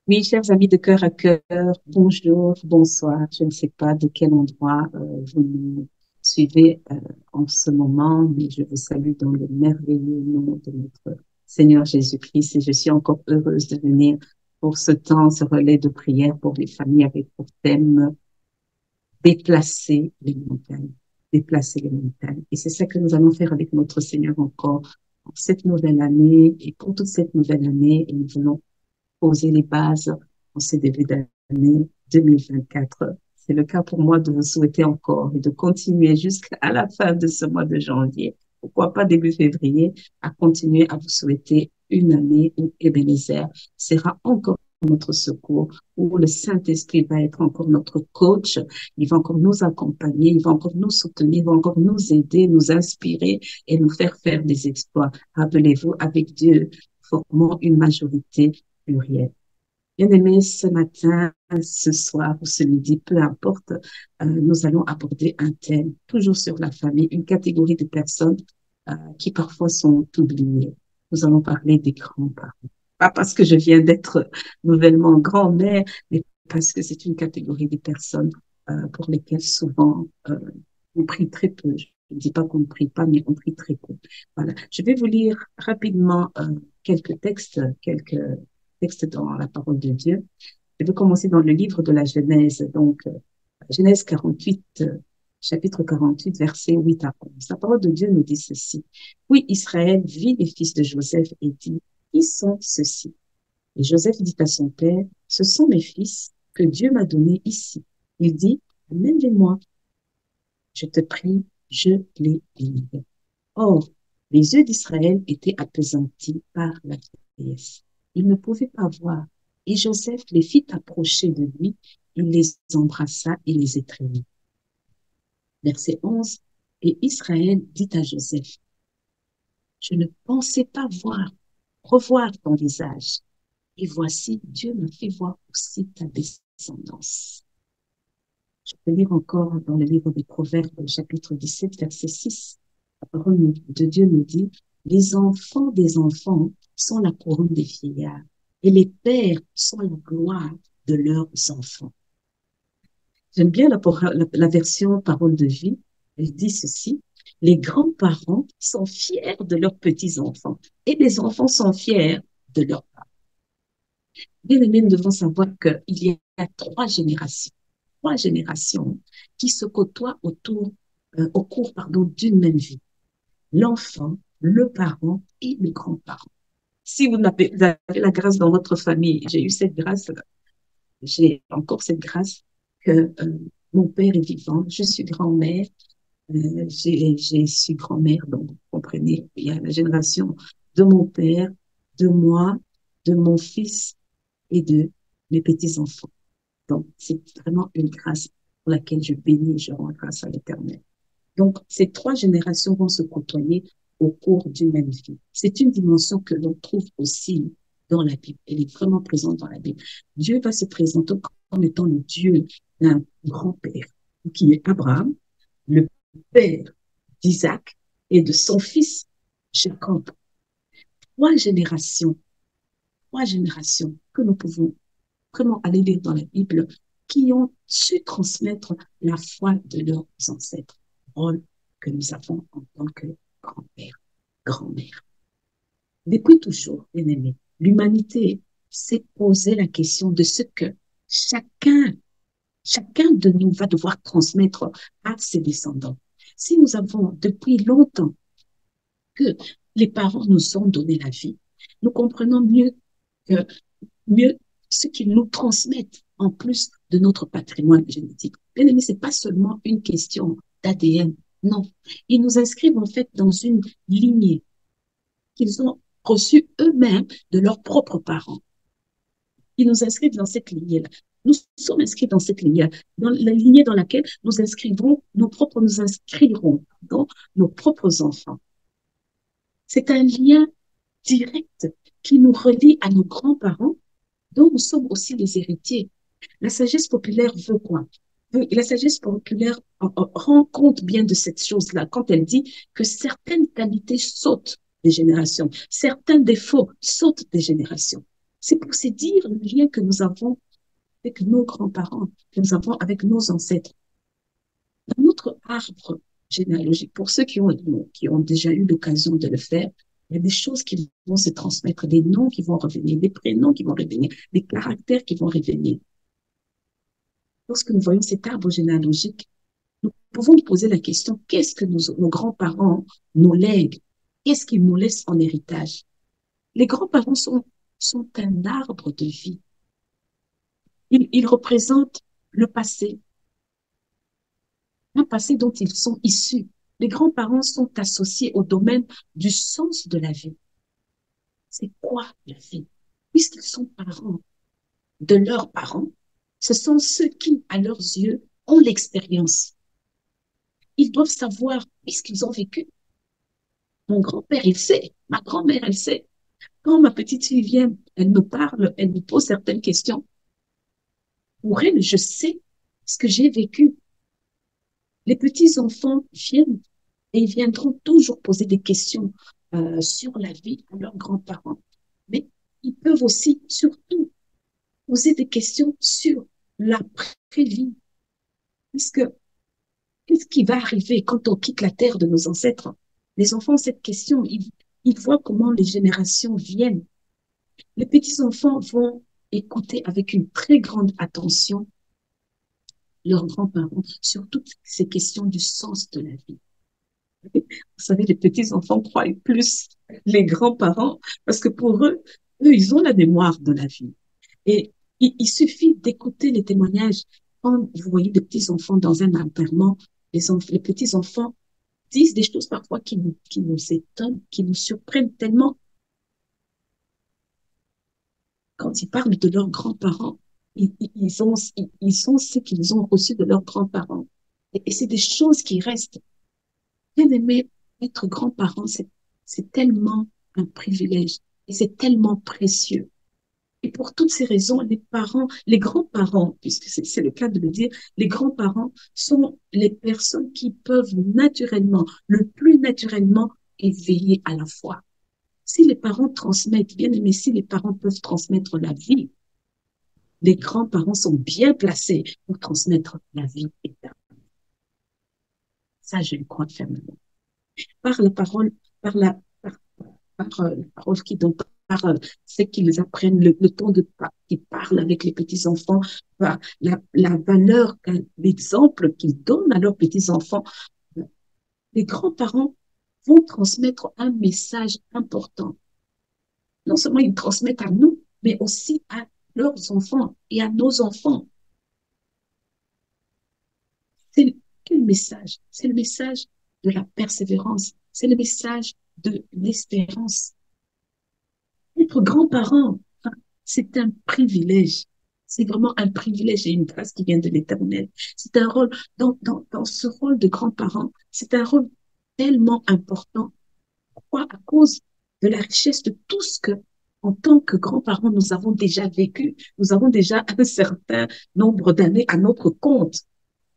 Oui, chers amis de cœur à cœur, bonjour, bonsoir. Je ne sais pas de quel endroit vous nous suivez en ce moment, mais je vous salue dans le merveilleux nom de notre Seigneur Jésus-Christ et je suis encore heureuse de venir pour ce temps, ce relais de prière pour les familles avec pour thème déplacer les montagnes, déplacer les montagnes. Et c'est ça que nous allons faire avec notre Seigneur encore en cette nouvelle année et pour toute cette nouvelle année. Et nous voulons poser les bases en ce début d'année 2024. C'est le cas pour moi de vous souhaiter encore et de continuer jusqu'à la fin de ce mois de janvier, pourquoi pas début février, à continuer à vous souhaiter une année où Ebenezer sera encore notre secours, où le Saint-Esprit va être encore notre coach, il va encore nous accompagner, il va encore nous soutenir, il va encore nous aider, nous inspirer et nous faire des exploits. Rappelez-vous, avec Dieu, formons une majorité pluriel. Bien-aimés, ce matin, ce soir ou ce midi, peu importe, nous allons aborder un thème, toujours sur la famille, une catégorie de personnes qui parfois sont oubliées. Nous allons parler des grands-parents. Pas parce que je viens d'être nouvellement grand-mère, mais parce que c'est une catégorie de personnes pour lesquelles souvent on prie très peu. Je ne dis pas qu'on ne prie pas, mais on prie très peu. Voilà. Je vais vous lire rapidement quelques textes dans la parole de Dieu. Je vais commencer dans le livre de la Genèse, donc Genèse 48, chapitre 48, versets 8 à 11. La parole de Dieu nous dit ceci. Oui, Israël vit les fils de Joseph et dit, qui sont ceux-ci? Et Joseph dit à son père, ce sont mes fils que Dieu m'a donnés ici. Il dit, amène-les-moi, je te prie, je les bénirai. Or, les yeux d'Israël étaient appesantis par la vieillesse. Il ne pouvait pas voir. Et Joseph les fit approcher de lui. Il les embrassa et les étreignit. Verset 11. Et Israël dit à Joseph, je ne pensais pas revoir ton visage. Et voici, Dieu m'a fait voir aussi ta descendance. Je peux lire encore dans le livre des Proverbes, chapitre 17, verset 6. La parole de Dieu nous dit, les enfants des enfants sont la couronne des vieillards et les pères sont la gloire de leurs enfants. J'aime bien la version parole de vie. Elle dit ceci, les grands-parents sont fiers de leurs petits-enfants et les enfants sont fiers de leurs parents. Bien aimés, nous devons savoir qu'il y a trois générations qui se côtoient au cours, d'une même vie. L'enfant, le parent et les grands-parents. Si vous avez la grâce dans votre famille, j'ai eu cette grâce, j'ai encore cette grâce que mon père est vivant, je suis grand-mère, j'ai suis grand-mère, donc vous comprenez, il y a la génération de mon père, de moi, de mon fils et de mes petits-enfants. Donc, c'est vraiment une grâce pour laquelle je bénis, je rends grâce à l'Éternel. Donc, ces trois générations vont se côtoyer au cours d'une même vie. C'est une dimension que l'on trouve aussi dans la Bible. Elle est vraiment présente dans la Bible. Dieu va se présenter comme étant le Dieu d'un grand-père, qui est Abraham, le père d'Isaac et de son fils Jacob. Trois générations, trois générations que nous pouvons vraiment aller lire dans la Bible qui ont su transmettre la foi de leurs ancêtres, rôle que nous avons en tant que grand-père, grand-mère. Depuis toujours, bien aimé, l'humanité s'est posé la question de ce que chacun, chacun de nous va devoir transmettre à ses descendants. Si nous avons depuis longtemps que les parents nous ont donné la vie, nous comprenons que mieux ce qu'ils nous transmettent en plus de notre patrimoine génétique. Bien aimé, c'est pas seulement une question d'ADN, non. Ils nous inscrivent en fait dans une lignée qu'ils ont reçue eux-mêmes de leurs propres parents. Ils nous inscrivent dans cette lignée-là. Nous sommes inscrits dans cette lignée, dans la lignée dans laquelle nous inscrivons nous inscrirons dans nos propres enfants. C'est un lien direct qui nous relie à nos grands-parents dont nous sommes aussi les héritiers. La sagesse populaire veut quoi? La sagesse populaire rend compte bien de cette chose-là quand elle dit que certaines qualités sautent des générations, certains défauts sautent des générations. C'est pour se dire le lien que nous avons avec nos grands-parents, que nous avons avec nos ancêtres. Dans notre arbre généalogique, pour ceux qui ont déjà eu l'occasion de le faire, il y a des choses qui vont se transmettre, des noms qui vont revenir, des prénoms qui vont revenir, des caractères qui vont revenir. Lorsque nous voyons cet arbre généalogique, nous pouvons nous poser la question, qu'est-ce que nos grands-parents nous lèguent? Qu'est-ce qu'ils nous laissent en héritage? Les grands-parents sont un arbre de vie. Ils représentent le passé, un passé dont ils sont issus. Les grands-parents sont associés au domaine du sens de la vie. C'est quoi la vie? Puisqu'ils sont parents de leurs parents, ce sont ceux qui, à leurs yeux, ont l'expérience. Ils doivent savoir, puisqu'ils ont vécu. Mon grand-père, il sait. Ma grand-mère, elle sait. Quand ma petite fille vient, elle me parle, elle me pose certaines questions. Pour elle, je sais ce que j'ai vécu. Les petits-enfants viennent et ils viendront toujours poser des questions sur la vie à leurs grands-parents. Mais ils peuvent aussi, surtout, poser des questions sur l'après-vie. Parce que qu'est-ce qui va arriver quand on quitte la terre de nos ancêtres? Les enfants ont cette question. Ils voient comment les générations viennent. Les petits-enfants vont écouter avec une très grande attention leurs grands-parents sur toutes ces questions du sens de la vie. Vous savez, les petits-enfants croient plus les grands-parents parce que pour eux, ils ont la mémoire de la vie. Et il suffit d'écouter les témoignages. Quand vous voyez des petits-enfants dans un enterrement, les petits-enfants disent des choses parfois qui nous étonnent, qui nous surprennent tellement. Quand ils parlent de leurs grands-parents, ils ont ce qu'ils ont reçu de leurs grands-parents. Et c'est des choses qui restent. Bien aimé, être grand-parent, c'est tellement un privilège et c'est tellement précieux. Et pour toutes ces raisons, les parents, les grands-parents, puisque c'est le cas de le dire, les grands-parents sont les personnes qui peuvent naturellement, le plus naturellement, éveiller à la foi. Si les parents transmettent, bien aimé, si les parents peuvent transmettre la vie, les grands-parents sont bien placés pour transmettre la vie éternelle. Ça, je le crois fermement. Par la parole, par la parole qui donne, par ce qu'ils apprennent, le temps de qu'ils parlent avec les petits-enfants, par la valeur, l'exemple qu'ils donnent à leurs petits-enfants. Les grands-parents vont transmettre un message important. Non seulement ils transmettent à nous, mais aussi à leurs enfants et à nos enfants. C'est quel message? C'est le message de la persévérance. C'est le message de l'espérance. Être grand-parent, c'est un privilège. C'est vraiment un privilège et une grâce qui vient de l'Éternel. C'est un rôle, dans ce rôle de grand-parent, c'est un rôle tellement important. Pourquoi? À cause de la richesse de tout ce que, en tant que grands-parents, nous avons déjà vécu. Nous avons déjà un certain nombre d'années à notre compte.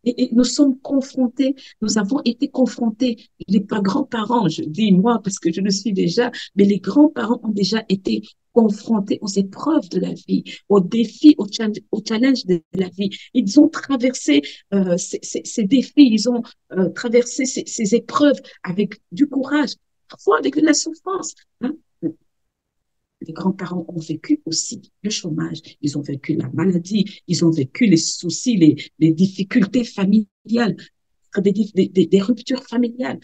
Et nous sommes confrontés, nous avons été confrontés, les pas grands-parents, je dis moi parce que je le suis déjà, mais les grands-parents ont déjà été confrontés aux épreuves de la vie, aux défis, aux challenges de la vie. Ils ont traversé ces défis, ils ont traversé ces épreuves avec du courage, parfois avec de la souffrance. Hein. Les grands-parents ont vécu aussi le chômage, ils ont vécu la maladie, ils ont vécu les soucis, les difficultés familiales, des ruptures familiales,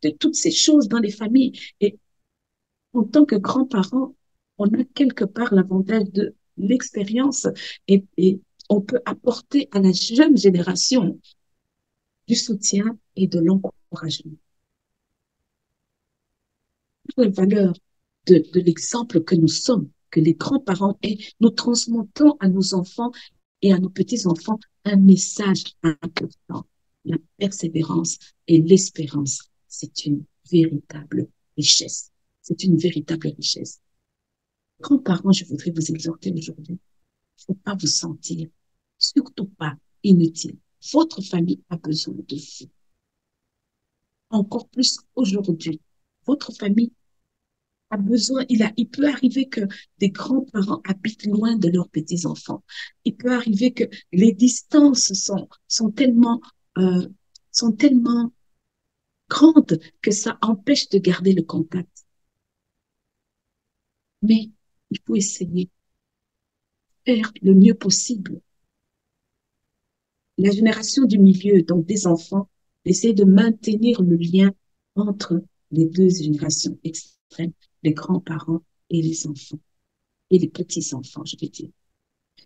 de toutes ces choses dans les familles. Et en tant que grands-parents, on a quelque part l'avantage de l'expérience et on peut apporter à la jeune génération du soutien et de l'encouragement. La valeur de l'exemple que nous sommes, que les grands-parents et nous transmettons à nos enfants et à nos petits-enfants un message important. La persévérance et l'espérance, c'est une véritable richesse. C'est une véritable richesse. Grands-parents, je voudrais vous exhorter aujourd'hui. Il ne faut pas vous sentir, surtout pas inutile. Votre famille a besoin de vous. Encore plus aujourd'hui. Votre famille il peut arriver que des grands-parents habitent loin de leurs petits-enfants. Il peut arriver que les distances euh, sont tellement grandes que ça empêche de garder le contact. Mais il faut essayer de faire le mieux possible. La génération du milieu, donc des enfants, essaie de maintenir le lien entre les deux générations extrêmes, les grands-parents et les enfants, et les petits-enfants, je vais dire.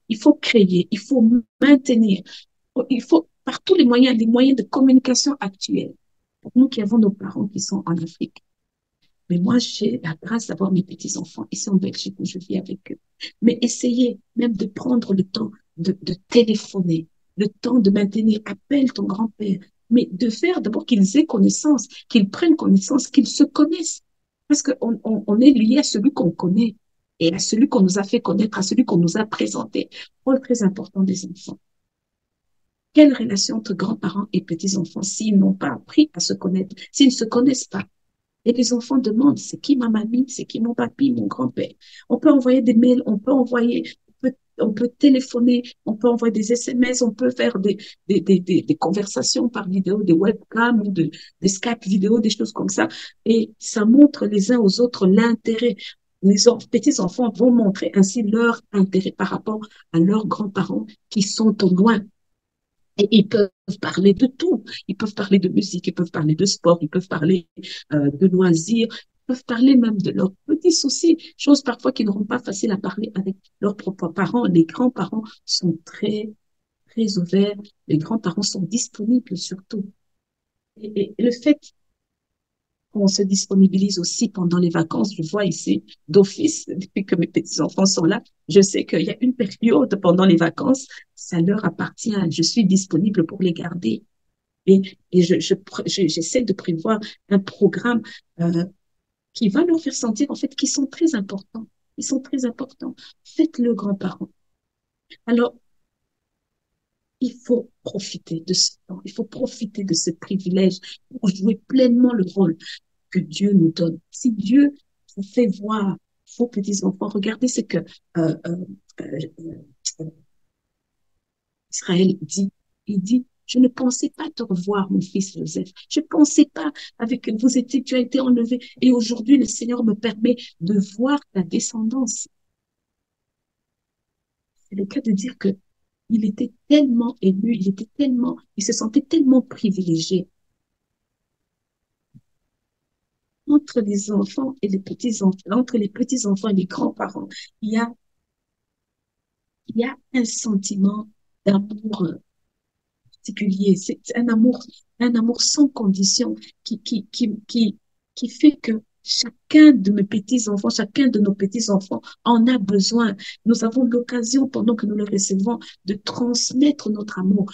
Il faut créer, il faut maintenir, il faut, par tous les moyens de communication actuels. Pour nous qui avons nos parents qui sont en Afrique. Mais moi, j'ai la grâce d'avoir mes petits-enfants ici en Belgique où je vis avec eux. Mais essayez même de prendre le temps de téléphoner, le temps de maintenir, appelle ton grand-père, mais de faire d'abord qu'ils aient connaissance, qu'ils prennent connaissance, qu'ils se connaissent. Parce qu'on est lié à celui qu'on connaît et à celui qu'on nous a fait connaître, à celui qu'on nous a présenté. Rôle très important des enfants. Quelle relation entre grands-parents et petits-enfants s'ils n'ont pas appris à se connaître, s'ils ne se connaissent pas? Et les enfants demandent, c'est qui ma mamie, c'est qui mon papy, mon grand-père. On peut envoyer des mails, on peut téléphoner, on peut envoyer des SMS, on peut faire des conversations par vidéo, des webcams ou des Skype vidéo, des choses comme ça. Et ça montre les uns aux autres l'intérêt. Petits enfants vont montrer ainsi leur intérêt par rapport à leurs grands-parents qui sont au loin. Et ils peuvent parler de tout. Ils peuvent parler de musique, ils peuvent parler de sport, ils peuvent parler de loisirs, ils peuvent parler même de leurs petits soucis, choses parfois qui n'auront pas facile à parler avec leurs propres parents. Les grands-parents sont très ouverts. Les grands-parents sont disponibles surtout. Et le fait qu'on se disponibilise aussi pendant les vacances, je vois ici d'office, depuis que mes petits-enfants sont là, je sais qu'il y a une période pendant les vacances, ça leur appartient. Je suis disponible pour les garder. Et, j'essaie de prévoir un programme qui va leur faire sentir en fait qu'ils sont très importants. Ils sont très importants. Faites-le, grands-parents. Alors, il faut profiter de ce temps. Il faut profiter de ce privilège pour jouer pleinement le rôle que Dieu nous donne. Si Dieu vous fait voir vos petits-enfants, regardez ce que euh, euh, euh, Israël dit. Il dit, je ne pensais pas te revoir, mon fils Joseph. Je ne pensais pas avec tu as été enlevé. Et aujourd'hui, le Seigneur me permet de voir ta descendance. C'est le cas de dire que il était tellement ému, il se sentait tellement privilégié. Entre les enfants et les petits-enfants, entre les petits-enfants et les grands-parents, il y a, il y a un sentiment d'amour particulier. C'est un amour sans condition qui fait que chacun de mes petits-enfants, chacun de nos petits-enfants en a besoin. Nous avons l'occasion, pendant que nous le recevons, de transmettre notre amour,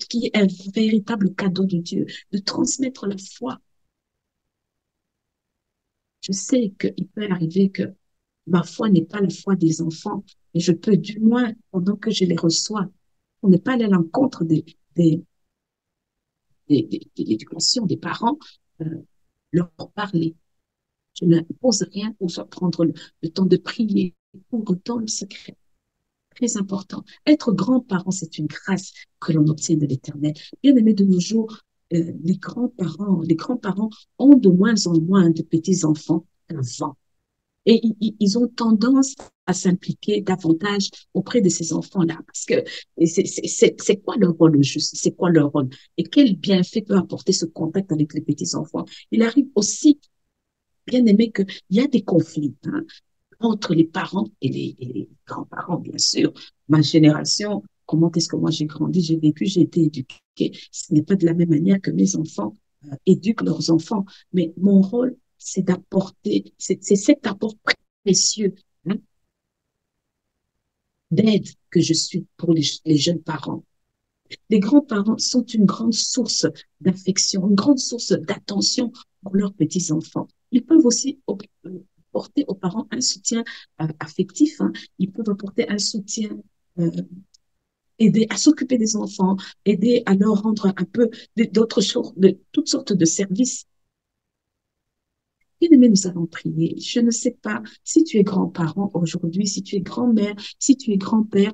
qui est un véritable cadeau de Dieu, de transmettre la foi. Je sais qu'il peut arriver que ma foi n'est pas la foi des enfants, mais je peux du moins, pendant que je les reçois, on n'est pas allé à l'encontre des, de l'éducation des parents, euh, leur parler. Je n'impose rien pour prendre le temps de prier, pour autant le secret. Très important. Être grand-parent, c'est une grâce que l'on obtient de l'Éternel. Bien aimé de nos jours, les grands-parents ont de moins en moins de petits-enfants qu'avant. Et ils ont tendance à s'impliquer davantage auprès de ces enfants-là. Parce que c'est quoi leur rôle au juste? C'est quoi leur rôle? Et quel bienfait peut apporter ce contact avec les petits-enfants? Il arrive aussi, bien aimé, qu'il y a des conflits entre les parents et les grands-parents, bien sûr. Ma génération, comment est-ce que moi j'ai grandi, j'ai vécu, j'ai été éduquée. Ce n'est pas de la même manière que mes enfants éduquent leurs enfants. Mais mon rôle, c'est d'apporter, c'est cet apport précieux hein, d'aide que je suis pour les jeunes parents. Les grands-parents sont une grande source d'affection, une grande source d'attention pour leurs petits-enfants. Ils peuvent aussi apporter aux parents un soutien affectif. Hein. Ils peuvent apporter un soutien, euh, aider à s'occuper des enfants, aider à leur rendre un peu d'autres choses, de toutes sortes de services. Bien-aimé, nous allons prier. Je ne sais pas si tu es grand-parent aujourd'hui, si tu es grand-mère, si tu es grand-père,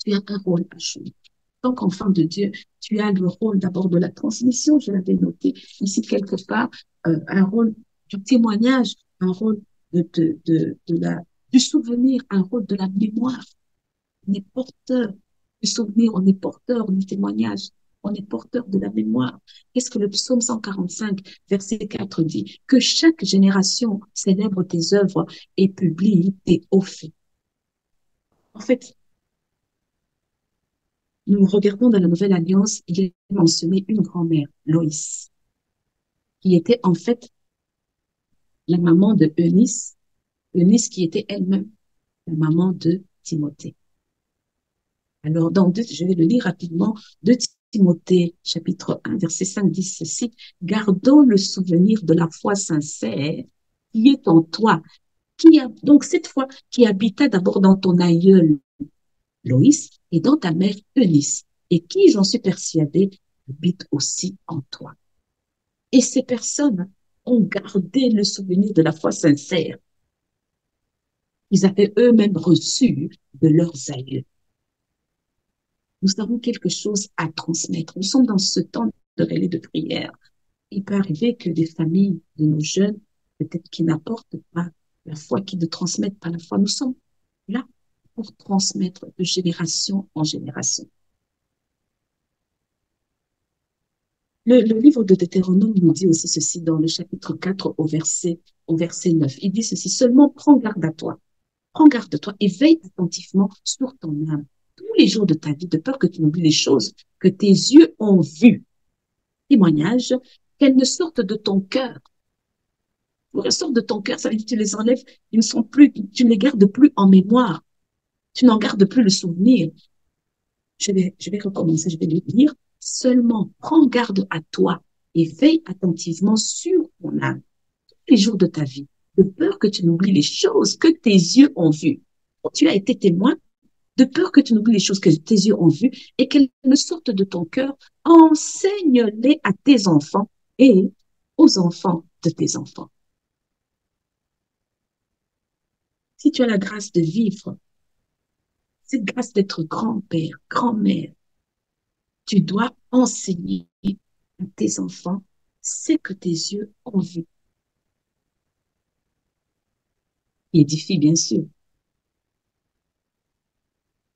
tu as un rôle à jouer. En tant qu'enfant de Dieu, tu as le rôle d'abord de la transmission, je l'avais noté ici quelque part, un rôle du témoignage, un rôle du souvenir, un rôle de la mémoire. On est porteur du souvenir, on est porteur du témoignage, on est porteur de la mémoire. Qu'est-ce que le psaume 145, verset 4 dit? Que chaque génération célèbre tes œuvres et publie tes hauts faits. En fait, nous regardons dans la Nouvelle Alliance, il est mentionné une grand-mère, Loïs, qui était en fait la maman de Eunice, Eunice qui était elle-même la maman de Timothée. Alors, je vais le lire rapidement, 2 Timothée, chapitre 1, verset 5, dit ceci, gardons le souvenir de la foi sincère qui est en toi, donc cette foi qui habita d'abord dans ton aïeul Loïs et dans ta mère Eunice, et qui, j'en suis persuadée, habite aussi en toi. Et ces personnes ont gardé le souvenir de la foi sincère. Ils avaient eux-mêmes reçu de leurs aïeux. Nous avons quelque chose à transmettre. Nous sommes dans ce temps de relais de prière. Il peut arriver que des familles de nos jeunes, peut-être qui n'apportent pas la foi, qui ne transmettent pas la foi, nous sommes là pour transmettre de génération en génération. Le livre de Deutéronome nous dit aussi ceci dans le chapitre 4 au verset 9. Il dit ceci, seulement prends garde à toi. Prends garde de toi et veille attentivement sur ton âme tous les jours de ta vie, de peur que tu n'oublies les choses que tes yeux ont vues. Témoignage, qu'elles ne sortent de ton cœur. Elles sortent de ton cœur, ça veut dire que tu les enlèves, ils ne sont plus, tu ne les gardes plus en mémoire. Tu n'en gardes plus le souvenir. Je vais recommencer, je vais le lire. Seulement, prends garde à toi et veille attentivement sur ton âme tous les jours de ta vie, de peur que tu n'oublies les choses que tes yeux ont vues. Tu as été témoin, de peur que tu n'oublies les choses que tes yeux ont vues et qu'elles ne sortent de ton cœur, enseigne-les à tes enfants et aux enfants de tes enfants. Si tu as la grâce de vivre, cette grâce d'être grand-père, grand-mère, tu dois enseigner à tes enfants ce que tes yeux ont vu. Il édifie, bien sûr.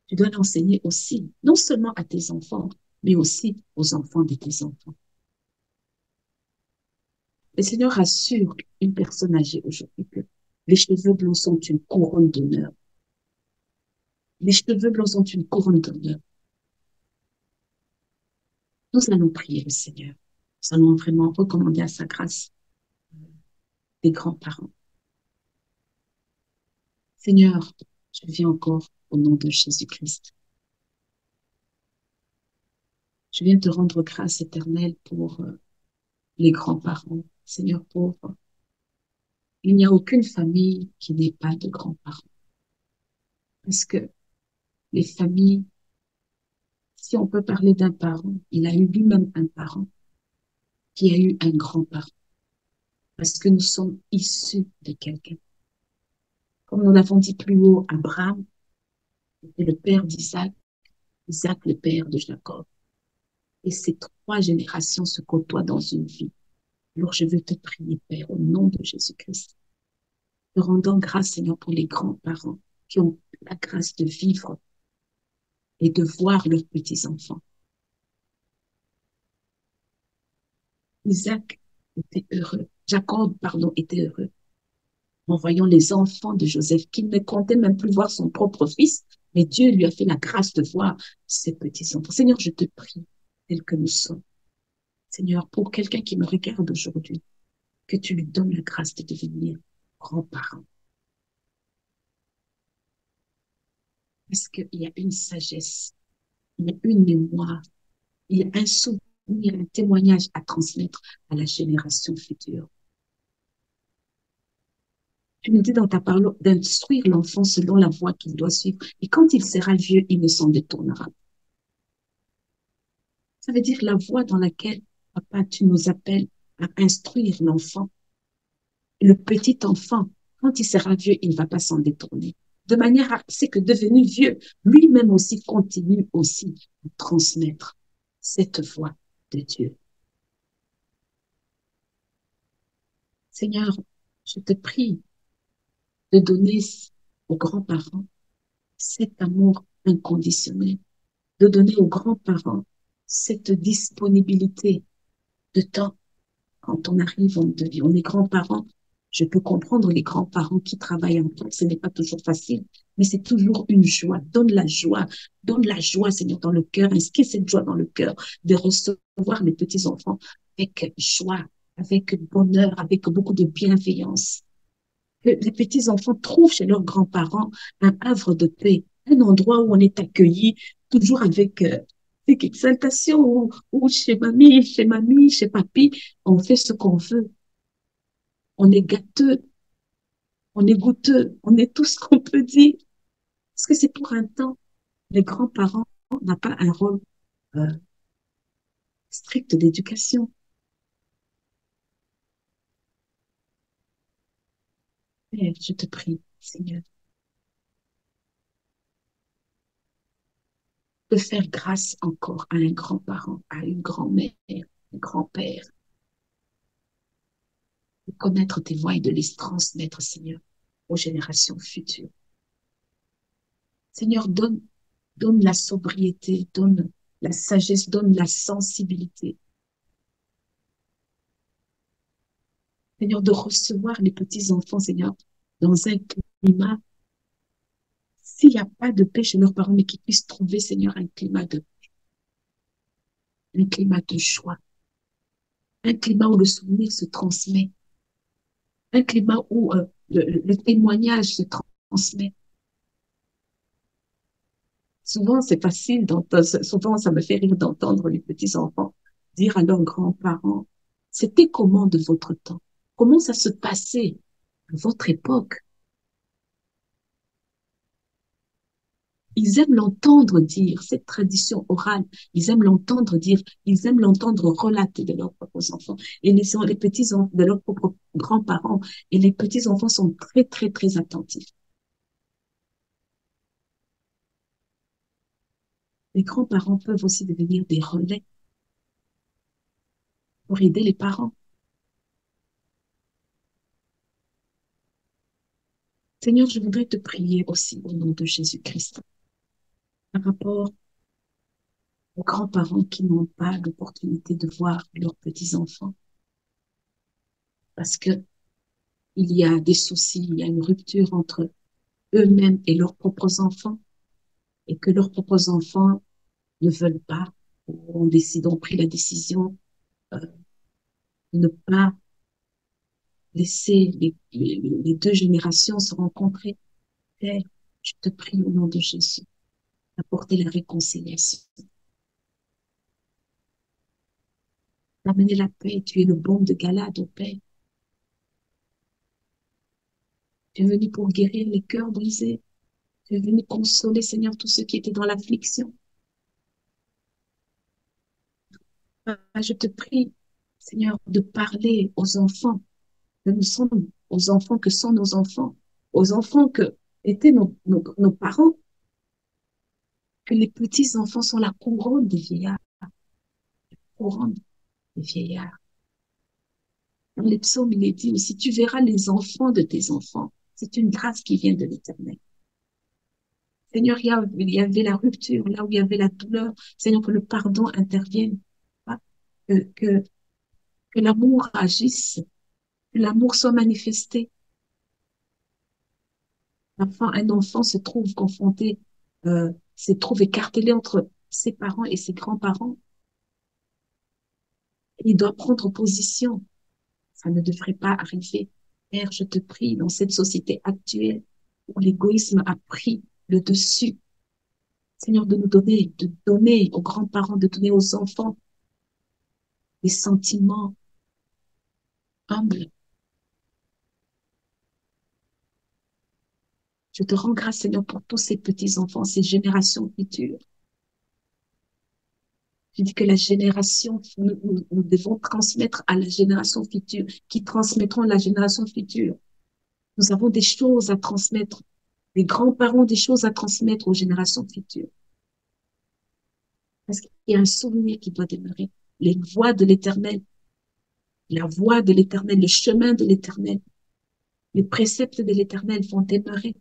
Tu dois l'enseigner aussi, non seulement à tes enfants, mais aussi aux enfants de tes enfants. Le Seigneur rassure une personne âgée aujourd'hui que les cheveux blancs sont une couronne d'honneur. Les cheveux blancs sont une couronne d'honneur. Nous allons prier le Seigneur. Nous allons vraiment recommander à sa grâce des grands-parents. Seigneur, je viens encore au nom de Jésus-Christ. Je viens te rendre grâce éternelle pour les grands-parents. Seigneur, il n'y a aucune famille qui n'ait pas de grands-parents. Parce que les familles, si on peut parler d'un parent, il a eu lui-même un parent qui a eu un grand-parent. Parce que nous sommes issus de quelqu'un. Comme nous l'avons dit plus haut, Abraham était le père d'Isaac, Isaac le père de Jacob. Et ces trois générations se côtoient dans une vie. Alors je veux te prier, Père, au nom de Jésus-Christ. Te rendant grâce, Seigneur, pour les grands-parents qui ont la grâce de vivre et de voir leurs petits-enfants. Isaac était heureux, Jacob, pardon, était heureux en voyant les enfants de Joseph, qui ne comptait même plus voir son propre fils, mais Dieu lui a fait la grâce de voir ses petits-enfants. Seigneur, je te prie, tel que nous sommes. Seigneur, pour quelqu'un qui me regarde aujourd'hui, que tu lui donnes la grâce de devenir grand-parent. Parce qu'il y a une sagesse, il y a une mémoire, il y a un souvenir, un témoignage à transmettre à la génération future. Tu nous dis dans ta parole d'instruire l'enfant selon la voie qu'il doit suivre. Et quand il sera vieux, il ne s'en détournera. Ça veut dire la voie dans laquelle, papa, tu nous appelles à instruire l'enfant. le petit enfant, quand il sera vieux, il ne va pas s'en détourner. De manière à ce que devenu vieux, lui-même aussi continue aussi à transmettre cette voix de Dieu. Seigneur, je te prie de donner aux grands-parents cet amour inconditionnel, de donner aux grands-parents cette disponibilité de temps. Quand on arrive, on est grands-parents. Je peux comprendre les grands-parents qui travaillent en temps. Ce n'est pas toujours facile, mais c'est toujours une joie. Donne la joie, Seigneur, dans le cœur. Inscris cette joie dans le cœur de recevoir les petits-enfants avec joie, avec bonheur, avec beaucoup de bienveillance. Que les petits-enfants trouvent chez leurs grands-parents un havre de paix, un endroit où on est accueilli, toujours avec exaltation, ou chez mamie, chez papy, on fait ce qu'on veut. On est gâteux, on est goûteux, on est tout ce qu'on peut dire. Parce que c'est pour un temps. Les grands-parents n'ont pas un rôle euh, strict d'éducation. Père, je te prie, Seigneur, de faire grâce encore à un grand-parent, à une grand-mère, un grand-père, de connaître tes voies et de les transmettre, Seigneur, aux générations futures. Seigneur, donne la sobriété, donne la sagesse, donne la sensibilité. Seigneur, de recevoir les petits-enfants, Seigneur, dans un climat, s'il n'y a pas de paix chez leurs parents, mais qu'ils puissent trouver, Seigneur, un climat de joie, un climat où le souvenir se transmet, un climat où le témoignage se transmet. Souvent, c'est facile d'entendre, souvent, ça me fait rire d'entendre les petits-enfants dire à leurs grands-parents, c'était comment de votre temps? Comment ça se passait à votre époque? Ils aiment l'entendre dire, cette tradition orale, ils aiment l'entendre dire, ils aiment l'entendre relater de leurs propres enfants. Et les petits-enfants, de leurs propres grands-parents, et les petits-enfants sont très, très, très attentifs. Les grands-parents peuvent aussi devenir des relais pour aider les parents. Seigneur, je voudrais te prier aussi au nom de Jésus-Christ par rapport aux grands-parents qui n'ont pas l'opportunité de voir leurs petits-enfants parce que il y a des soucis, il y a une rupture entre eux-mêmes et leurs propres enfants et que leurs propres enfants ne veulent pas ou ont pris la décision euh, de ne pas laisser les deux générations se rencontrer. Père, je te prie au nom de Jésus d'apporter la réconciliation, d'amener la paix. Tu es le baume de Galade, au Père. Tu es venu pour guérir les cœurs brisés. Tu es venu consoler, Seigneur, tous ceux qui étaient dans l'affliction. Je te prie, Seigneur, de parler aux enfants que nous sommes, aux enfants que sont nos enfants, aux enfants que étaient nos parents, que les petits-enfants sont la couronne des vieillards, couronne des vieillards. Dans les psaumes, il est dit aussi, tu verras les enfants de tes enfants. C'est une grâce qui vient de l'Éternel. Seigneur, il y avait la rupture, là où il y avait la douleur. Seigneur, que le pardon intervienne. Que, que, que l'amour agisse, que l'amour soit manifesté. Un enfant se trouve confronté, se trouve écartelé entre ses parents et ses grands-parents. Il doit prendre position. Ça ne devrait pas arriver. Père, je te prie, dans cette société actuelle où l'égoïsme a pris le dessus, Seigneur, de donner aux grands-parents, de donner aux enfants des sentiments humbles. Je te rends grâce, Seigneur, pour tous ces petits-enfants, ces générations futures. Je dis que la génération, nous devons transmettre à la génération future, qui transmettront à la génération future. Nous avons des choses à transmettre, les grands-parents des choses à transmettre aux générations futures. Parce qu'il y a un souvenir qui doit demeurer. Les voies de l'éternel, la voie de l'éternel, le chemin de l'éternel, les préceptes de l'éternel vont demeurer.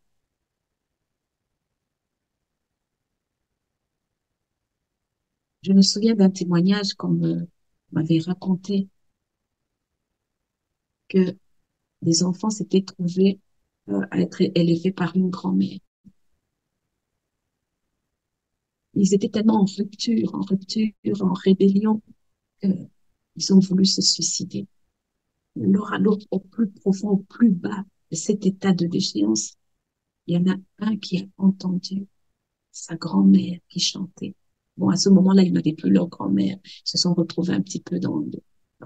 Je me souviens d'un témoignage qu'on m'avait raconté que des enfants s'étaient trouvés à être élevés par une grand-mère. Ils étaient tellement en rupture, en rébellion, qu'ils ont voulu se suicider. Alors, au plus profond, au plus bas de cet état de déchéance, il y en a un qui a entendu sa grand-mère qui chantait. Bon, à ce moment-là, ils n'avaient plus leur grand-mère. Ils se sont retrouvés un petit peu dans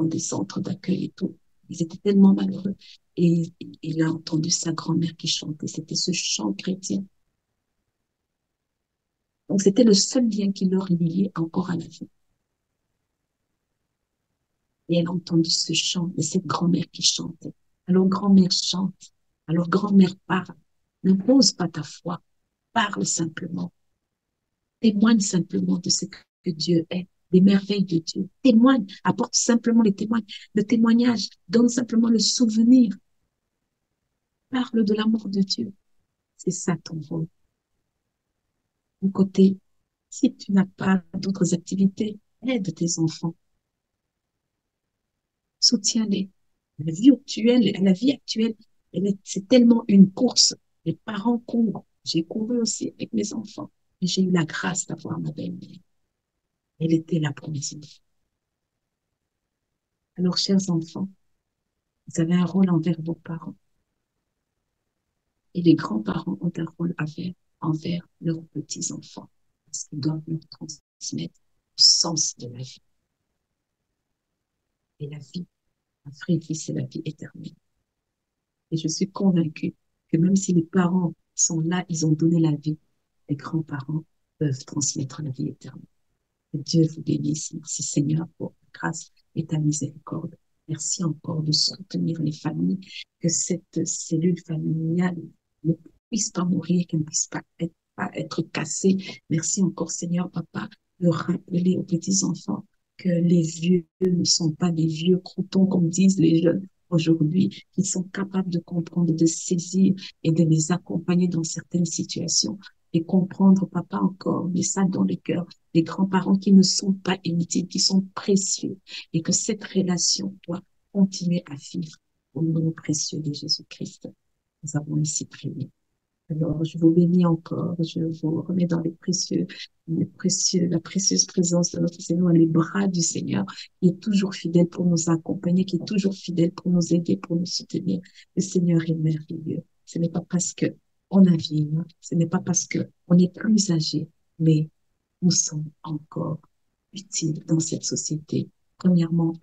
des centres d'accueil et tout. Ils étaient tellement malheureux. Et il a entendu sa grand-mère qui chantait. C'était ce chant chrétien. Donc, c'était le seul lien qui leur liait encore à la vie. Et elle a entendu ce chant de cette grand-mère qui chantait. Alors, grand-mère chante. Alors, grand-mère parle. N'impose pas ta foi. Parle simplement. Témoigne simplement de ce que Dieu est, des merveilles de Dieu. Témoigne, apporte simplement les témoignages. Le témoignage donne simplement le souvenir. Parle de l'amour de Dieu. C'est ça ton rôle. Mon côté, si tu n'as pas d'autres activités, aide tes enfants. Soutiens-les. La vie actuelle, c'est tellement une course. Les parents courent. J'ai couru aussi avec mes enfants. Et j'ai eu la grâce d'avoir ma belle-mère. Elle était là pour mes enfants. Alors, chers enfants, vous avez un rôle envers vos parents. Et les grands-parents ont un rôle envers leurs petits-enfants. Parce qu'ils doivent leur transmettre le sens de la vie. Et la vie, la vraie vie, c'est la vie éternelle. Et je suis convaincue que même si les parents sont là, ils ont donné la vie, les grands-parents peuvent transmettre la vie éternelle. Que Dieu vous bénisse. Merci Seigneur pour ta grâce et ta miséricorde. Merci encore de soutenir les familles, que cette cellule familiale ne puisse pas mourir, qu'elle ne puisse pas être cassée. Merci encore Seigneur Papa de rappeler aux petits-enfants que les vieux ne sont pas des vieux croutons comme disent les jeunes aujourd'hui, qu'ils sont capables de comprendre, de saisir et de les accompagner dans certaines situations et comprendre, papa, encore, mais ça dans le cœur, des grands-parents qui ne sont pas inutiles, qui sont précieux, et que cette relation doit continuer à vivre au nom précieux de Jésus-Christ. Nous avons ainsi prié. Alors, je vous bénis encore, je vous remets dans la précieuse présence de notre Seigneur, les bras du Seigneur, qui est toujours fidèle pour nous accompagner, qui est toujours fidèle pour nous aider, pour nous soutenir. Le Seigneur est merveilleux. Ce n'est pas parce que on a vieilli, ce n'est pas parce que on est plus âgé, mais nous sommes encore utiles dans cette société. Premièrement,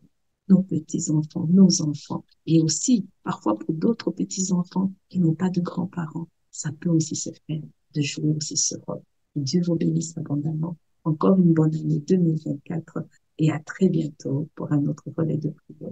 nos petits-enfants, nos enfants, et aussi parfois pour d'autres petits-enfants qui n'ont pas de grands-parents, ça peut aussi se faire de jouer aussi ce rôle. Que Dieu vous bénisse abondamment. Encore une bonne année 2024 et à très bientôt pour un autre relais de prière.